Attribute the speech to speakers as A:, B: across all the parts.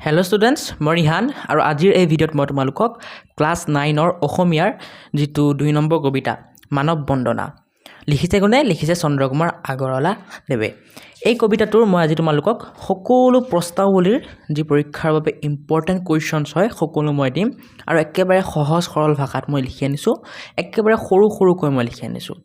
A: Hello' students মই ৰিহান আৰু আজিৰ এই ভিডিঅ'ত মই তোমালোকক ক্লাছ 9ৰ অসমীয়াৰ যিটো 2 নম্বৰ কবিতা মানৱ বন্দনা লিখিছে কোনে লিখিছে চন্দ্ৰকুমাৰ আগৰৱালা দেৱে এই কবিতাটোৰ মই আজি তোমালোকক সকলো প্ৰশ্নাৱলীৰ যি পৰীক্ষাৰ বাবে ইম্পৰ্টেণ্ট কুৱেশ্যনছ হয় সকলো মই দিম আৰু একেবাৰে সহজ সৰল ভাষাত মই লিখি আনিছোঁ একেবাৰে সৰুকৈ মই লিখি আনিছোঁ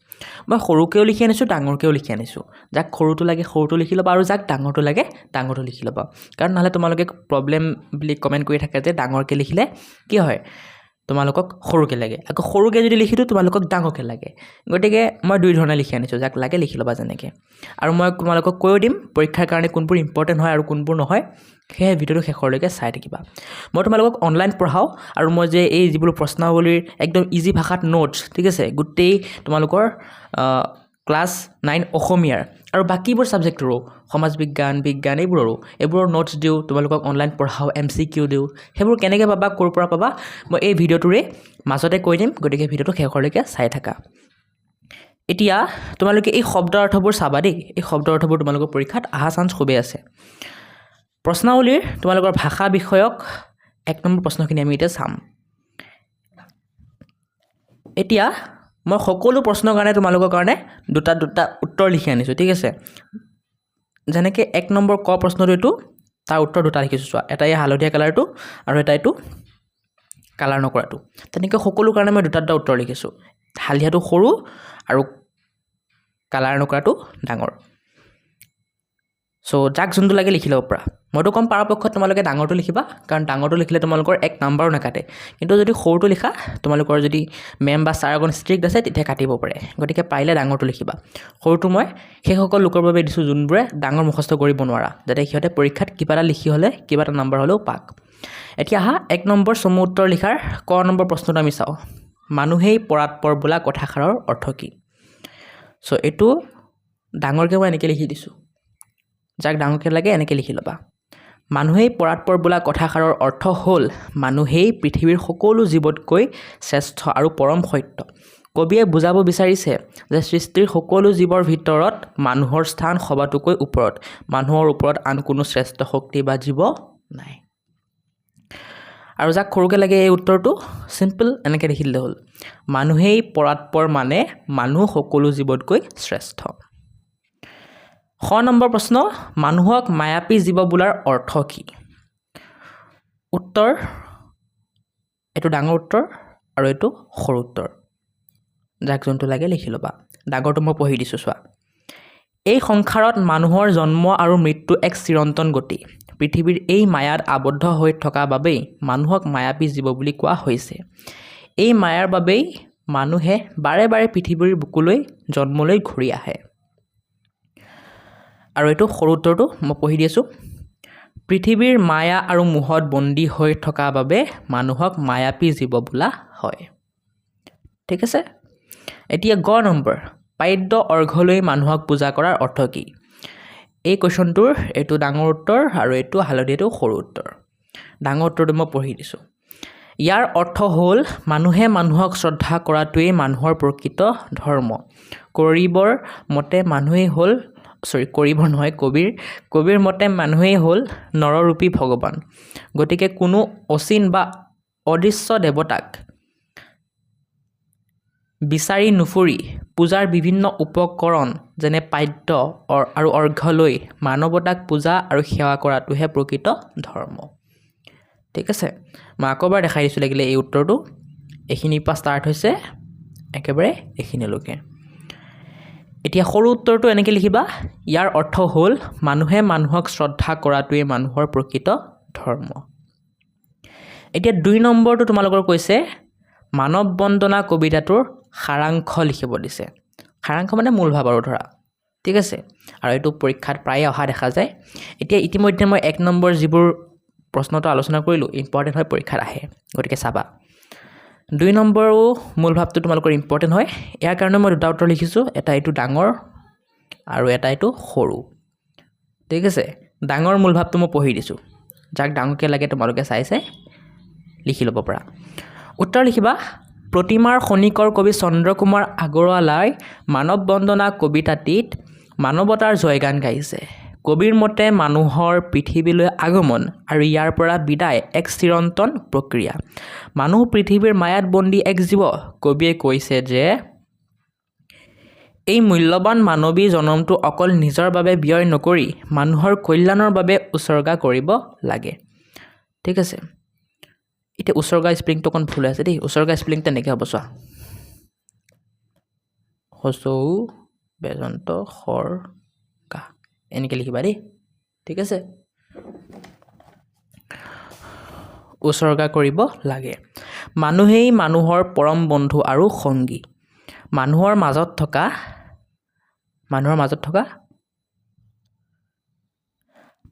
A: মই সৰুকৈও লিখি আনিছোঁ ডাঙৰকৈও লিখি আনিছোঁ যাক সৰুটো লাগে সৰুটো লিখি ল'বা আৰু যাক ডাঙৰটো লাগে ডাঙৰটো লিখি ল'বা কাৰণ নহ'লে তোমালোকে প্ৰব্লেম বুলি কমেণ্ট কৰি থাকে যে ডাঙৰকৈ লিখিলে কি হয় তোমালোকক সৰুকৈ লাগে আকৌ সৰুকৈ যদি লিখি দিওঁ তোমালোকক ডাঙৰকৈ লাগে গতিকে মই দুই ধৰণে লিখি আনিছোঁ যাক লাগে লিখি ল'বা যেনেকৈ আৰু মই তোমালোকক কৈও দিম পৰীক্ষাৰ কাৰণে কোনবোৰ ইম্পৰ্টেণ্ট হয় আৰু কোনবোৰ নহয় সেয়ে ভিডিঅ'টো শেষলৈকে চাই থাকিবা মই তোমালোকক অনলাইন পঢ়াওঁ আৰু মই যে এই যিবোৰ প্ৰশ্নাৱলীৰ একদম ইজি ভাষাত নোটছ ঠিক আছে গোটেই তোমালোকৰ ক্লাছ 9 অসমীয়াৰ আৰু বাকীবোৰ ছাবজেক্টৰো সমাজ বিজ্ঞান এইবোৰৰ নোটছ দিওঁ তোমালোকক অনলাইন পঢ়াওঁ MCQ দিওঁ সেইবোৰ কেনেকৈ পাবা ক'ৰ পৰা পাবা মই এই ভিডিঅ'টোৰে মাজতে কৈ দিম গতিকে ভিডিঅ'টো শেষলৈকে চাই থাকা এতিয়া তোমালোকে এই শব্দ অৰ্থবোৰ চাবা দেই এই শব্দ অৰ্থবোৰ তোমালোকৰ পৰীক্ষাত আহা চান্স খুবেই আছে প্ৰশ্নাৱলীৰ তোমালোকৰ ভাষা বিষয়ক 1 নম্বৰ প্ৰশ্নখিনি আমি এতিয়া চাম এতিয়া মই সকলো প্ৰশ্নৰ কাৰণে তোমালোকৰ কাৰণে দুটা উত্তৰ লিখি আনিছোঁ ঠিক আছে যেনেকৈ 1 নম্বৰ ক প্ৰশ্নটো এইটো তাৰ উত্তৰ দুটা লিখিছোঁ চোৱা এটা এই হালধীয়া কালাৰটো আৰু এটা এইটো কালাৰ নকৰাটো তেনেকৈ সকলো কাৰণে মই দুটা উত্তৰ লিখিছোঁ হালধীয়াটো সৰু আৰু কালাৰ নকৰাটো ডাঙৰ সো যাক যোনটো লাগে লিখি ল'ব পৰা মইতো কম পৰাপক্ষত তোমালোকে ডাঙৰটো লিখিবা কাৰণ ডাঙৰটো লিখিলে তোমালোকৰ 1 নম্বৰো নাকাটে কিন্তু যদি সৰুটো লিখা তোমালোকৰ যদি মেম বা ছাৰ অকণ ষ্ট্ৰিক্ট আছে তেতিয়া কাটিব পাৰে গতিকে পাৰিলে ডাঙৰটো লিখিবা সৰুটো মই সেইসকল লোকৰ বাবে দিছোঁ যোনবোৰে ডাঙৰ মুখস্থ কৰিব নোৱাৰা যাতে সিহঁতে পৰীক্ষাত কিবা এটা লিখি হ'লে কিবা এটা নম্বৰ হ'লেও পাক এতিয়া আহা 1 নম্বৰ চমু উত্তৰ লিখাৰ ক নম্বৰ প্ৰশ্নটো আমি চাওঁ মানুহেই পৰাৎপৰ বোলা কথাষাৰৰ অৰ্থ কি সো এইটো ডাঙৰকৈ মই এনেকৈ লিখি দিছোঁ যাক ডাঙৰকৈ লাগে এনেকৈ লিখি ল'বা মানুহেই পৰাৎপৰ বোলা কথাষাৰৰ অৰ্থ হ'ল মানুহেই পৃথিৱীৰ সকলো জীৱতকৈ শ্ৰেষ্ঠ আৰু পৰম সত্য কবিয়ে বুজাব বিচাৰিছে যে সৃষ্টিৰ সকলো জীৱৰ ভিতৰত মানুহৰ স্থান সবাতোকৈ ওপৰত মানুহৰ ওপৰত আন কোনো শ্ৰেষ্ঠ শক্তি বা জীৱ নাই আৰু যাক সৰুকৈ লাগে এই উত্তৰটো চিম্পল এনেকৈ লিখি দিলে হ'ল মানুহেই পৰাৎপৰ মানে মানুহ সকলো জীৱতকৈ শ্ৰেষ্ঠ খ নম্বৰ প্ৰশ্ন মানুহক মায়াপী জীৱ বোলাৰ অৰ্থ কি উত্তৰ এইটো ডাঙৰ উত্তৰ আৰু এইটো সৰু উত্তৰ যাক যোনটো লাগে লিখি ল'বা ডাঙৰটো মই পঢ়ি দিছোঁ চোৱা এই সংসাৰত মানুহৰ জন্ম আৰু মৃত্যু এক চিৰন্তন গতি পৃথিৱীৰ এই মায়াত আবদ্ধ হৈ থকা বাবেই মানুহক মায়াপী জীৱ বুলি কোৱা হৈছে এই মায়াৰ বাবেই মানুহে বাৰে বাৰে পৃথিৱীৰ বুকুলৈ জন্মলৈ ঘূৰি আহে আৰু এইটো সৰু উত্তৰটো মই পঢ়ি দি আছোঁ পৃথিৱীৰ মায়া আৰু মোহত বন্দী হৈ থকা বাবে মানুহক মায়াপী জীৱ বোলা হয় ঠিক আছে এতিয়া গ নম্বৰ পাদ্য অৰ্ঘ্যলৈ মানুহক পূজা কৰাৰ অৰ্থ কি এই কুৱেশ্যনটোৰ এইটো ডাঙৰ উত্তৰ আৰু এইটো হালধীয়াটো সৰু উত্তৰ ডাঙৰ উত্তৰটো মই পঢ়ি দিছোঁ ইয়াৰ অৰ্থ হ'ল মানুহে মানুহক শ্ৰদ্ধা কৰাটোৱেই মানুহৰ প্ৰকৃত ধৰ্ম কৰিবৰ মতে মানুহেই হ'ল কৰিবৰ নহয় কবিৰ মতে মানুহেই হ'ল নৰৰূপী ভগৱান গতিকে কোনো অচিন বা অদৃশ্য দেৱতাক বিচাৰি নুফুৰি পূজাৰ বিভিন্ন উপকৰণ যেনে পাদ্য আৰু অৰ্ঘ্য লৈ মানৱতাক পূজা আৰু সেৱা কৰাটোহে প্ৰকৃত ধৰ্ম ঠিক আছে মই আকৌ এবাৰ দেখাই দিছোঁ লাগিলে এই উত্তৰটো এইখিনিৰ পৰা ষ্টাৰ্ট হৈছে একেবাৰে এইখিনিলৈকে এতিয়া সৰু উত্তৰটো এনেকৈ লিখিবা ইয়াৰ অৰ্থ হ'ল মানুহে মানুহক শ্ৰদ্ধা কৰাটোৱেই মানুহৰ প্ৰকৃত ধৰ্ম এতিয়া 2 নম্বৰটো তোমালোকৰ কৈছে মানৱ বন্দনা কবিতাটোৰ সাৰাংশ লিখিব দিছে সাৰাংশ মানে মূল ভাৱ আৰু ধৰা ঠিক আছে আৰু এইটো পৰীক্ষাত প্ৰায়ে অহা দেখা যায় এতিয়া ইতিমধ্যে মই 1 নম্বৰ যিবোৰ প্ৰশ্নটো আলোচনা কৰিলোঁ ইম্পৰ্টেণ্ট হয় পৰীক্ষাত আহে গতিকে চাবা 2 নম্বৰো মূল ভাৱটো তোমালোকৰ ইম্পৰ্টেণ্ট হয় ইয়াৰ কাৰণে মই দুটা উত্তৰ লিখিছোঁ এটা এইটো ডাঙৰ আৰু এটা এইটো সৰু ঠিক আছে ডাঙৰ মূল ভাৱটো মই পঢ়ি দিছোঁ যাক ডাঙৰকৈ লাগে তোমালোকে চাই লিখি ল'ব পৰা উত্তৰ লিখিবা প্ৰতিমাৰ খনিকৰ কবি চন্দ্ৰকুমাৰ আগৰৱালাই মানৱ বন্দনা কবিতাটিত মানৱতাৰ জয়গান গাইছে কবিৰ মতে মানুহৰ পৃথিৱীলৈ আগমন আৰু ইয়াৰ পৰা বিদায় এক চিৰন্তন প্ৰক্ৰিয়া। মানুহ পৃথিৱীৰ মায়াত বন্দী এক জীৱ। কবিয়ে কৈছে যে এই মূল্যৱান মানৱী জনমটো অকল নিজৰ বাবে ব্যয় নকৰি মানুহৰ কল্যাণৰ বাবে উচৰ্গা কৰিব লাগে। ঠিক আছে, এতিয়া উচৰ্গা স্প্লিংটো অকণ ভুল আছে দেই। উচৰ্গা স্প্লিং তেনেকৈ হ'ব চোৱা, হচৌ বেজন্ত খৰ কা, এনেকৈ লিখিবা দেই। ঠিক আছে, উচৰ্গা কৰিব লাগে। মানুহেই মানুহৰ পৰম বন্ধু আৰু সংগী। মানুহৰ মাজত থকা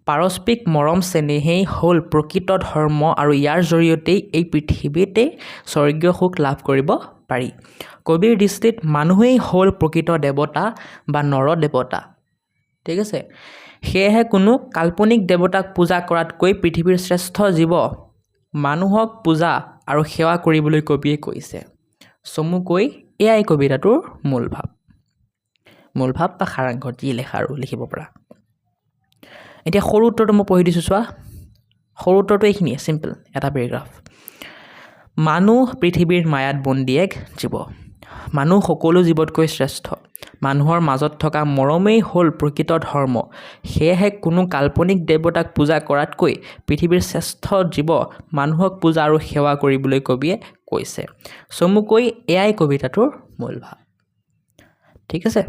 A: পাৰস্পৰিক মৰম চেনেহেই হ'ল প্ৰকৃত ধৰ্ম আৰু ইয়াৰ জৰিয়তেই এই পৃথিৱীতে স্বৰ্গীয় সুখ লাভ কৰিব পাৰি। কবিৰ দৃষ্টিত মানুহেই হ'ল প্ৰকৃত দেৱতা বা নৰ দেৱতা। ঠিক আছে, সেয়েহে কোনো কাল্পনিক দেৱতাক পূজা কৰাতকৈ পৃথিৱীৰ শ্ৰেষ্ঠ জীৱ মানুহক পূজা আৰু সেৱা কৰিবলৈ কবিয়ে কৈছে। চমুকৈ এয়াই কবিতাটোৰ মূল ভাৱ বা সাৰাংশ, যি লেখা আৰু লিখিব পৰা। এতিয়া সৰু উত্তৰটো মই পঢ়ি দিছোঁ চোৱা। সৰু উত্তৰটো এইখিনিয়ে, চিম্পল এটা পেৰেগ্ৰাফ। মানুহ পৃথিৱীৰ মায়াত বন্দী এক জীৱ। মানুহ সকলো জীৱতকৈ শ্ৰেষ্ঠ। মানুহৰ মাজত থকা মৰমেই হ'ল প্ৰকৃত ধৰ্ম। সেয়েহে কোনো কাল্পনিক দেৱতাক পূজা কৰাতকৈ পৃথিৱীৰ শ্ৰেষ্ঠ জীৱ মানুহক পূজা আৰু সেৱা কৰিবলৈ কবিয়ে কৈছে। চমুকৈ এয়াই কবিতাটোৰ মূল ভাৱ। ঠিক আছে,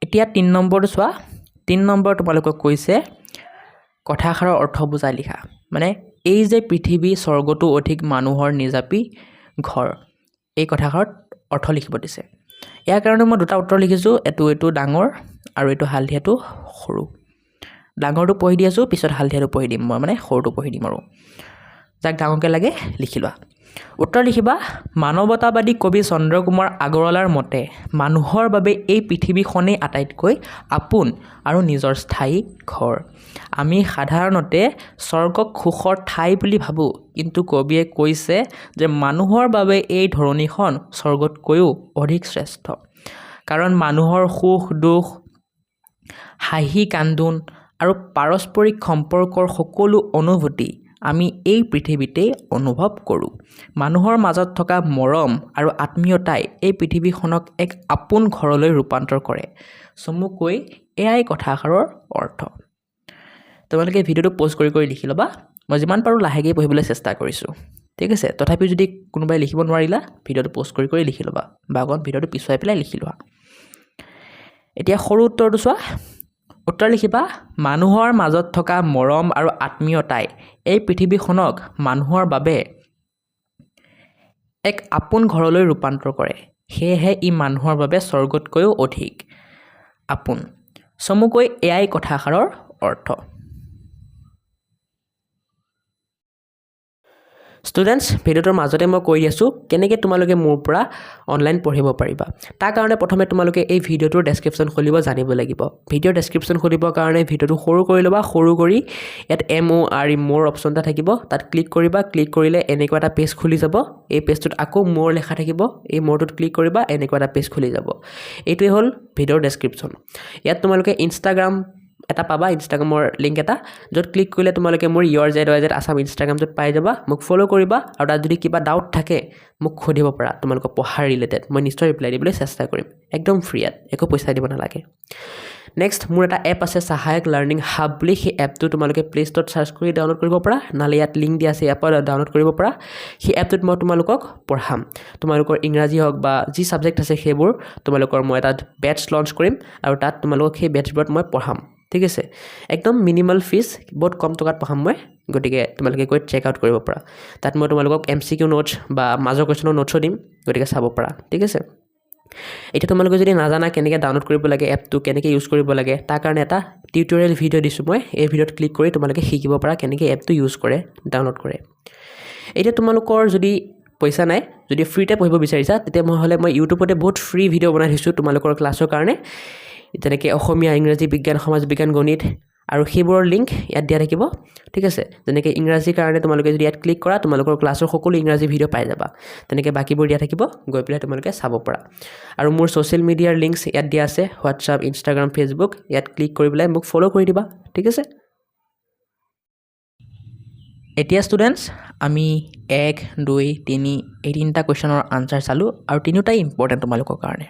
A: এতিয়া ৩ নম্বৰটো চোৱা। ৩ নম্বৰ তোমালোকক কৈছে কথাষাৰৰ অৰ্থ বুজাই লিখা। মানে এই যে পৃথিৱী স্বৰ্গটো অধিক মানুহৰ নিজাপি ঘৰ, এই কথাষাৰত অৰ্থ লিখিব দিছে। ইয়াৰ কাৰণে মই দুটা উত্তৰ লিখিছোঁ, এইটো ডাঙৰ আৰু এইটো হালধীয়াটো সৰু। ডাঙৰটো পঢ়ি দি আছোঁ, পিছত হালধীয়াটো পঢ়ি দিম মই, মানে সৰুটো পঢ়ি দিম আৰু। যাক ডাঙৰকৈ লাগে লিখি লোৱা। উত্তৰ লিখিবা, মানৱতাবাদী কবি চন্দ্ৰকুমাৰ আগৰৱালাৰ মতে মানুহৰ বাবে এই পৃথিৱীখনেই আটাইতকৈ আপোন আৰু নিজৰ স্থায়ী ঘৰ। আমি সাধাৰণতে স্বৰ্গক সুখৰ ঠাই বুলি ভাবোঁ, কিন্তু কবিয়ে কৈছে যে মানুহৰ বাবে এই ধৰণীখন স্বৰ্গতকৈও অধিক শ্ৰেষ্ঠ। কাৰণ মানুহৰ সুখ দুখ, হাঁহি কান্দোন আৰু পাৰস্পৰিক সম্পৰ্কৰ সকলো অনুভূতি আমি এই পৃথিৱীতেই অনুভৱ কৰোঁ। মানুহৰ মাজত থকা মৰম আৰু আত্মীয়তাই এই পৃথিৱীখনক এক আপোন ঘৰলৈ ৰূপান্তৰ কৰে। চমুকৈ এয়াই কথাষাৰৰ অৰ্থ। তোমালোকে ভিডিঅ'টো প'জ কৰি লিখি ল'বা। মই যিমান পাৰোঁ লাহেকৈ পঢ়িবলৈ চেষ্টা কৰিছোঁ। ঠিক আছে, তথাপিও যদি কোনোবাই লিখিব নোৱাৰিলা, ভিডিঅ'টো প'জ কৰি লিখি ল'বা, বা অকণ ভিডিঅ'টো পিছুৱাই পেলাই লিখি লোৱা। এতিয়া সৰু উত্তৰটো চোৱা। উত্তৰ লিখিবা, মানুহৰ মাজত থকা মৰম আৰু আত্মীয়তাই এই পৃথিৱীখনক মানুহৰ বাবে এক আপোন ঘৰলৈ ৰূপান্তৰ কৰে। সেয়েহে ই মানুহৰ বাবে স্বৰ্গতকৈও অধিক আপোন। চমুকৈ এয়াই কথাষাৰৰ অৰ্থ। ষ্টুডেণ্টছ, ভিডিঅ'টোৰ মাজতে মই কৈ আছোঁ কেনেকৈ তোমালোকে মোৰ পৰা অনলাইন পঢ়িব পাৰিবা। তাৰ কাৰণে প্ৰথমে তোমালোকে এই ভিডিঅ'টোৰ ডেছক্ৰিপশ্যন খুলিব জানিব লাগিব। ভিডিঅ'ৰ ডেছক্ৰিপশ্যন খুলিবৰ কাৰণে ভিডিঅ'টো সৰু কৰি ল'বা। সৰু কৰি ইয়াত MOR অপশ্যন এটা থাকিব, তাত ক্লিক কৰিবা। ক্লিক কৰিলে এনেকুৱা এটা পেজ খুলি যাব। এই পেজটোত আকৌ মোৰ লেখা থাকিব, এই মোৰটোত ক্লিক কৰিবা, এনেকুৱা এটা পেজ খুলি যাব। এইটোৱে হ'ল ভিডিঅ'ৰ ডেছক্ৰিপশ্যন। ইয়াত তোমালোকে ইনষ্টাগ্ৰাম এটা পাবা, ইনষ্টাগ্ৰামৰ লিংক এটা, য'ত ক্লিক কৰিলে তোমালোকে মোৰ YourZYZ আছাম ইনষ্টাগ্ৰামটোত পাই যাবা। মোক ফ'ল' কৰিবা, আৰু তাত যদি কিবা ডাউট থাকে মোক সুধিব পাৰা, তোমালোকৰ পঢ়াৰ ৰিলেটেড। মই নিশ্চয় ৰিপ্লাই দিবলৈ চেষ্টা কৰিম, একদম ফ্ৰী ইয়াত, একো পইচা দিব নালাগে। নেক্সট, মোৰ এটা এপ আছে সহায়ক লাৰ্ণিং হাব বুলি। সেই এপটো তোমালোকে প্লে ষ্ট'ৰত চাৰ্চ কৰি ডাউনলোড কৰিব পাৰা, নহ'লে ইয়াত লিংক দিয়া আছে, এপত ডাউনলোড কৰিব পাৰা। সেই এপটোত মই তোমালোকক পঢ়াম। তোমালোকৰ ইংৰাজী হওক বা যি ছাবজেক্ট আছে সেইবোৰ তোমালোকৰ মই এটা বেটছ লঞ্চ কৰিম, আৰু তাত তোমালোকক সেই বেটছবোৰত মই পঢ়াম। ঠিক আছে, একদম মিনিমাল ফিজ, বহুত কম টকাত পঢ়াম মই। গতিকে তোমালোকে গৈ চেক আউট কৰিব পাৰা। তাত মই তোমালোকক MCQ নোটছ বা মাজৰ কুৱেশ্যনৰ নোটছো দিম, গতিকে চাব পাৰা। ঠিক আছে, এতিয়া তোমালোকে যদি নাজানা কেনেকৈ ডাউনলোড কৰিব লাগে এপটো, কেনেকৈ ইউজ কৰিব লাগে, তাৰ কাৰণে এটা টিউটৰিয়েল ভিডিঅ' দিছোঁ মই। এই ভিডিঅ'ত ক্লিক কৰি তোমালোকে শিকিব পাৰা কেনেকৈ এপটো ইউজ কৰে, ডাউনলোড কৰে। এতিয়া তোমালোকৰ যদি পইচা নাই, যদি ফ্ৰীতে পঢ়িব বিচাৰিছা, তেতিয়া মই ইউটিউবতে বহুত ফ্ৰী ভিডিঅ' বনাই থৈছোঁ তোমালোকৰ ক্লাছৰ কাৰণে, যেনেকৈ অসমীয়া, ইংৰাজী, বিজ্ঞান, সমাজ বিজ্ঞান, গণিত
B: আৰু সেইবোৰৰ লিংক ইয়াত দিয়া থাকিব ঠিক আছে যেনেকৈ ইংৰাজীৰ কাৰণে তোমালোকে যদি ইয়াত ক্লিক কৰা তোমালোকৰ ক্লাছৰ সকলো ইংৰাজী ভিডিঅ' পাই যাবা তেনেকৈ বাকীবোৰ দিয়া থাকিব গৈ পেলাই তোমালোকে চাব পাৰা আৰু মোৰ ছ'চিয়েল মিডিয়াৰ লিংকছ ইয়াত দিয়া আছে হোৱাটছআপ ইনষ্টাগ্ৰাম ফেচবুক ইয়াত ক্লিক কৰি পেলাই মোক ফ'ল' কৰি দিবা ঠিক আছে এতিয়া ষ্টুডেণ্টছ আমি 1 2 3 এই তিনিটা কুৱেশ্যনৰ আনচাৰ চালোঁ আৰু তিনিওটাই ইম্পৰ্টেণ্ট তোমালোকৰ কাৰণে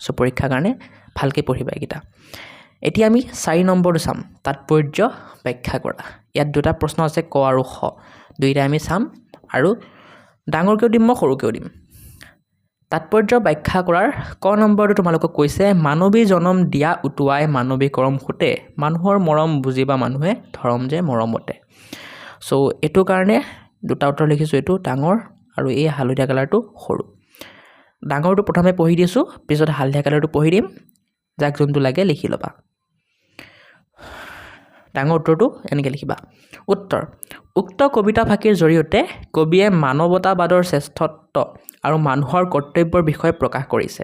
B: চ' পৰীক্ষাৰ কাৰণে ভালকৈ পঢ়িবা এইকেইটা এতিয়া আমি 4 নম্বৰটো চাম তাৎপৰ্য ব্যাখ্যা কৰা ইয়াত দুটা প্ৰশ্ন আছে ক আৰু খ দুইটা আমি চাম আৰু ডাঙৰকৈও দিম মই সৰুকৈও দিম তাৎপৰ্য ব্যাখ্যা কৰাৰ ক নম্বৰটো তোমালোকক কৈছে মানৱী জনম দিয়া উটুৱাই মানৱী কৰম খুটে মানুহৰ মৰম বুজিবা মানুহে ধৰম যে মৰমতে চ' এইটো কাৰণে দুটা উত্তৰ লিখিছোঁ এইটো ডাঙৰ আৰু এই হালধীয়া কালাৰটো সৰু ডাঙৰটো প্ৰথমে পঢ়ি দিছোঁ পিছত হালধীয়া কালাৰটো পঢ়ি দিম যাক যোনটো লাগে লিখি ল'বা ডাঙৰ উত্তৰটো এনেকৈ লিখিবা উত্তৰ উক্ত কবিতা ফাঁকিৰ জৰিয়তে কবিয়ে মানৱতাবাদৰ শ্ৰেষ্ঠত্ব আৰু মানুহৰ কৰ্তব্যৰ বিষয়ে প্ৰকাশ কৰিছে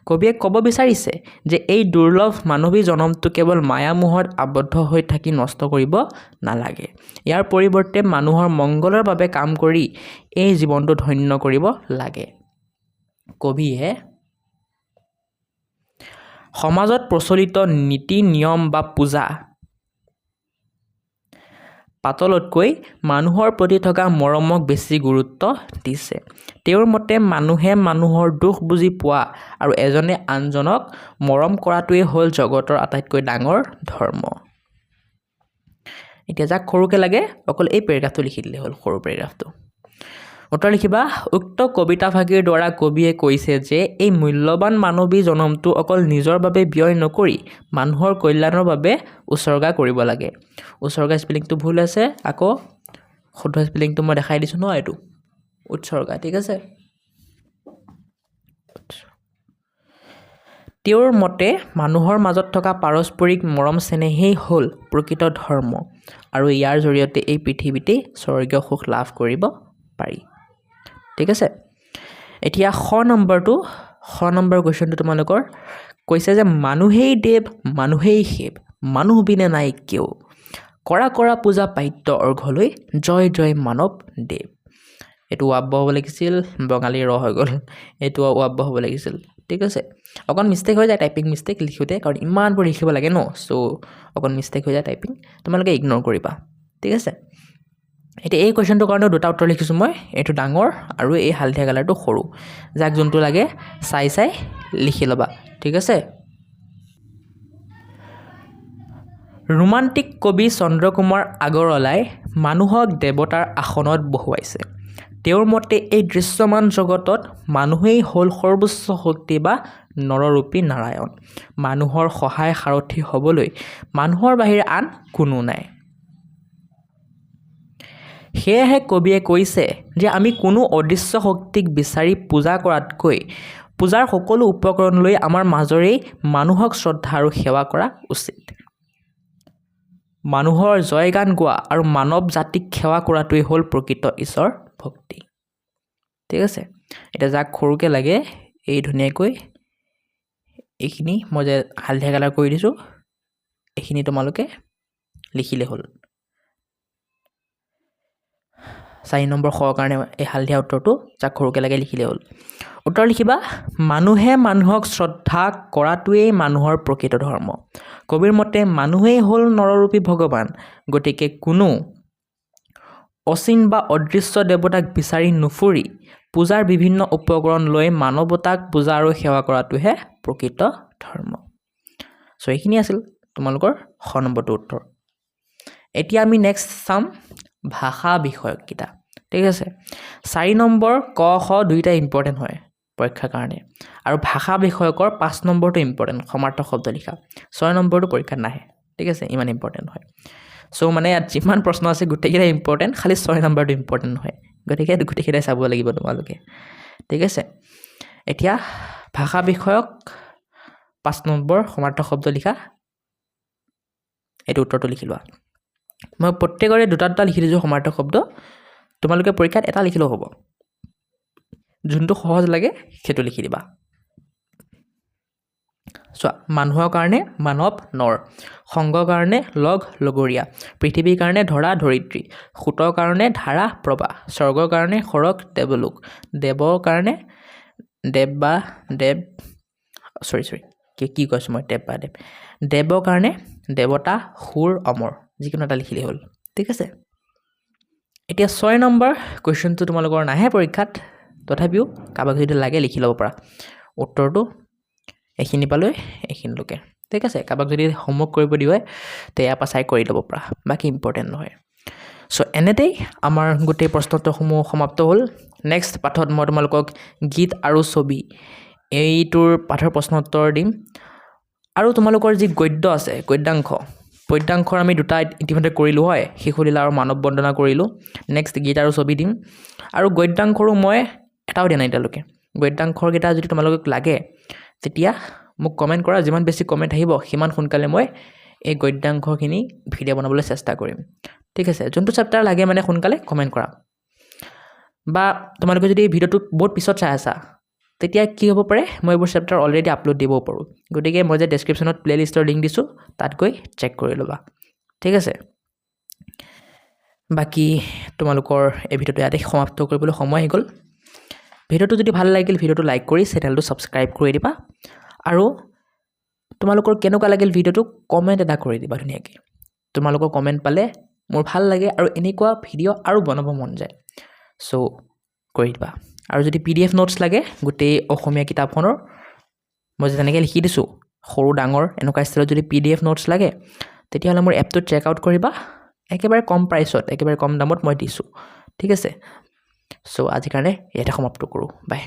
B: কবিয়ে ক'ব বিচাৰিছে যে এই দুৰ্লভ মানৱী জনমটো কেৱল মায়ামোহত আবদ্ধ হৈ থাকি নষ্ট কৰিব নালাগে ইয়াৰ পৰিৱৰ্তে মানুহৰ মংগলৰ বাবে কাম কৰি এই জীৱনটো ধন্য কৰিব লাগে কবিয়ে সমাজত প্ৰচলিত নীতি নিয়ম বা পূজা পাতলতকৈ মানুহৰ প্ৰতি থকা মৰমক বেছি গুৰুত্ব দিছে তেওঁৰ মতে মানুহে মানুহৰ দুখ বুজি পোৱা আৰু এজনে আনজনক মৰম কৰাটোৱেই হ'ল জগতৰ আটাইতকৈ ডাঙৰ ধৰ্ম এতিয়া যাক সৰুকৈ লাগে অকল এই পেৰেগ্ৰাফটো লিখি দিলে হ'ল সৰু পেৰেগ্ৰাফটো উত্তৰ লিখিবা উক্ত কবিতা ফাঁকিৰ দ্বাৰা কবিয়ে কৈছে যে এই মূল্যৱান মানৱী জনমটো অকল নিজৰ বাবে ব্যয় নকৰি মানুহৰ কল্যাণৰ বাবে উচৰ্গা কৰিব লাগে উচৰ্গা স্পেলিংটো ভুল আছে আকৌ শুদ্ধ স্পেলিংটো মই দেখাই দিছোঁ ন এইটো উৎসৰ্গা ঠিক আছে তেওঁৰ মতে মানুহৰ মাজত থকা পাৰস্পৰিক মৰম চেনেহেই হ'ল প্ৰকৃত ধৰ্ম আৰু ইয়াৰ জৰিয়তে এই পৃথিৱীতে স্বৰ্গীয় সুখ লাভ কৰিব পাৰি ঠিক আছে এতিয়া খ নম্বৰ কুৱেশ্যনটো তোমালোকৰ কৈছে যে মানুহেই দেৱ মানুহেই শিৱ মানুহ বিনে নাই কেও কৰা কৰা পূজা পাত্য অৰ্ঘলৈ জয় জয় মানৱ দেৱ এইটো ৱাব্য হ'ব লাগিছিল বঙালী ৰ হৈ গ'ল এইটো ৱাব্য হ'ব লাগিছিল ঠিক আছে অকণ মিষ্টেক হৈ যায় টাইপিং মিষ্টেক লিখোঁতে কাৰণ ইমানবোৰ লিখিব লাগে ন চ' অকণ মিষ্টেক হৈ যায় টাইপিং তোমালোকে ইগন'ৰ কৰিবা ঠিক আছে এতিয়া এই কুৱেশ্যনটোৰ কাৰণে দুটা উত্তৰ লিখিছোঁ মই এইটো ডাঙৰ আৰু এই হালধীয়া কালাৰটো সৰু যাক যোনটো লাগে চাই লিখি ল'বা ঠিক আছে ৰোমান্টিক কবি চন্দ্ৰকুমাৰ আগৰৱালাই মানুহক দেৱতাৰ আসনত বহুৱাইছে তেওঁৰ মতে এই দৃশ্যমান জগতত মানুহেই হ'ল সৰ্বোচ্চ শক্তি বা নৰৰূপী নাৰায়ণ মানুহৰ সহায় সাৰথি হ'বলৈ মানুহৰ বাহিৰে আন কোনো নাই সেয়েহে কবিয়ে কৈছে যে আমি কোনো অদৃশ্য শক্তিক বিচাৰি পূজা কৰাতকৈ পূজাৰ সকলো উপকৰণ লৈ আমাৰ মাজৰেই মানুহক শ্ৰদ্ধা আৰু সেৱা কৰা উচিত মানুহৰ জয়গান গোৱা আৰু মানৱ জাতিক সেৱা কৰাটোৱেই হ'ল প্ৰকৃত ঈশ্বৰ ভক্তি ঠিক আছে এতিয়া যাক সৰুকৈ লাগে এই ধুনীয়াকৈ এইখিনি মই যে হালধীয়া কালাৰ কৰি দিছোঁ এইখিনি তোমালোকে লিখিলে হ'ল 4 নম্বৰ খ কাৰণে এই হালধীয়া উত্তৰটো যাক সৰুকৈ লাগে লিখিলে হ'ল উত্তৰ লিখিবা মানুহে মানুহক শ্ৰদ্ধা কৰাটোৱেই মানুহৰ প্ৰকৃত ধৰ্ম কবিৰ মতে মানুহেই হ'ল নৰৰূপী ভগৱান গতিকে কোনো অচিন বা অদৃশ্য দেৱতাক বিচাৰি নুফুৰি পূজাৰ বিভিন্ন উপকৰণ লৈ মানৱতাক পূজা আৰু সেৱা কৰাটোহে প্ৰকৃত ধৰ্ম চ' এইখিনি আছিল তোমালোকৰ খ নম্বৰটো উত্তৰ এতিয়া আমি নেক্সট চাম ভাষা বিষয়ককেইটা ঠিক আছে 4 নম্বৰ ক খ দুইটা ইম্পৰ্টেণ্ট হয় পৰীক্ষাৰ কাৰণে আৰু ভাষা বিষয়কৰ 5 নম্বৰটো ইম্পৰ্টেণ্ট সমাৰ্থক শব্দ লিখা 6 নম্বৰটো পৰীক্ষাত নাহে ঠিক আছে ইমান ইম্পৰ্টেণ্ট হয় চ' মানে ইয়াত যিমান প্ৰশ্ন আছে গোটেইকেইটা ইম্পৰ্টেণ্ট খালি 6 নম্বৰটো ইম্পৰ্টেণ্ট নহয় গতিকে গোটেইকেইটাই চাব লাগিব তোমালোকে ঠিক আছে এতিয়া ভাষা বিষয়ক 5 নম্বৰ সমাৰ্থক শব্দ লিখা এইটো উত্তৰটো লিখি লোৱা মই প্ৰত্যেকৰে দুটা লিখি দিছোঁ সমাৰ্থক শব্দ তোমালোকে পৰীক্ষাত এটা লিখিলেও হ'ব যোনটো সহজ লাগে সেইটো লিখি দিবা চোৱা মানুহৰ কাৰণে মানৱ নৰ, সংগৰ কাৰণে লগ লগৰীয়া, পৃথিৱীৰ কাৰণে ধৰা ধৰিত্ৰী, সুতৰ কাৰণে ধাৰা প্ৰবাহ, স্বৰ্গৰ কাৰণে সৰগ দেৱলোক, দেৱৰ কাৰণে দেৱ বা দেৱ কি কৈছোঁ মই দেৱ বা দেৱ, দেৱৰ কাৰণে দেৱতা সুৰ অমৰ, যিকোনো এটা লিখিলেই হ'ল। ঠিক আছে, এতিয়া 6 নম্বৰ কুৱেশ্যনটো তোমালোকৰ নাহে পৰীক্ষাত, তথাপিও কাৰোবাক যদি লাগে লিখি ল'ব পাৰা উত্তৰটো এইখিনি পালৈ এইখিনিলৈকে। ঠিক আছে, কাৰোবাক যদি হোমৱৰ্ক কৰিব দিয়ে তে ইয়াৰ পৰা চাই কৰি ল'ব পাৰা, বাকী ইম্পৰ্টেণ্ট নহয়। চ' এনেতেই আমাৰ গোটেই প্ৰশ্নোত্তৰসমূহ সমাপ্ত হ'ল। নেক্সট পাঠত মই তোমালোকক গীত আৰু ছবি এইটোৰ পাঠৰ প্ৰশ্নোত্তৰ দিম। আৰু তোমালোকৰ যি গদ্য আছে পদ্যাংশৰ আমি দুটা ইতিমধ্যে কৰিলোঁ হয়, শিশুলীলা আৰু মানৱ বন্দনা কৰিলোঁ। নেক্সট গীত আৰু ছবি দিম। আৰু গদ্যাংশৰো মই এটাও দিয়া নাই এতিয়ালৈকে। গদ্যাংশৰকেইটা যদি তোমালোকক লাগে তেতিয়া মোক কমেণ্ট কৰা, যিমান বেছি কমেণ্ট আহিব সিমান সোনকালে মই এই গদ্যাংশখিনি ভিডিঅ' বনাবলৈ চেষ্টা কৰিম। ঠিক আছে, যোনটো চেপ্টাৰ লাগে মানে সোনকালে কমেণ্ট কৰা। বা তোমালোকে যদি এই ভিডিঅ'টো বহুত পিছত চাই আছা তেতিয়া কি হ'ব পাৰে, মই এইবোৰ চেপ্টাৰ অলৰেডি আপলোড দিবও পাৰোঁ। গতিকে মই যে ডেছক্ৰিপশ্যনত প্লে'লিষ্টৰ লিংক দিছোঁ তাত গৈ চেক কৰি ল'বা। ঠিক আছে, বাকী তোমালোকৰ এই ভিডিঅ'টো ইয়াতে সমাপ্ত কৰিবলৈ সময় আহি গ'ল। ভিডিঅ'টো যদি ভাল লাগিল ভিডিঅ'টো লাইক কৰি চেনেলটো ছাবস্ক্ৰাইব কৰি দিবা। আৰু তোমালোকৰ কেনেকুৱা লাগিল ভিডিঅ'টো কমেণ্ট এটা কৰি দিবা ধুনীয়াকৈ। তোমালোকৰ কমেণ্ট পালে মোৰ ভাল লাগে আৰু এনেকুৱা ভিডিঅ' আৰু বনাব মন যায়। চ' কৰি দিবা। আৰু যদি PDF নোটছ লাগে গোটেই অসমীয়া কিতাপখনৰ, মই যেনেকৈ লিখি দিছোঁ সৰু ডাঙৰ এনেকুৱা ষ্টাইলত যদি PDF নোটছ লাগে তেতিয়াহ'লে মোৰ এপটোত চেক আউট কৰিবা। একেবাৰে কম প্ৰাইচত, একেবাৰে কম দামত মই দিছোঁ। ঠিক আছে, চ' আজিৰ কাৰণে ইয়াতে সমাপ্ত কৰোঁ। বাই।